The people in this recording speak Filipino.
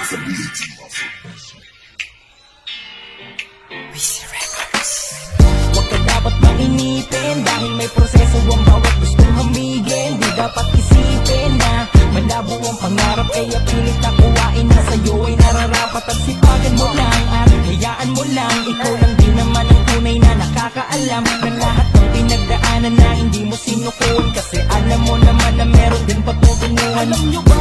Huwag ka dapat mainipin dahil may proseso ang bawat gustong humigin. Di dapat isipin na malabo ang pangarap, kaya pilit na kuwain na sa'yo ay nararapat. At sipagan mo lang at hayaan mo lang, ikaw lang din naman ang tunay na nakakaalam ng lahat ng pinagdaanan na hindi mo sinukuhan. Kasi alam mo naman na meron din patutunguhan. Alam nyo ba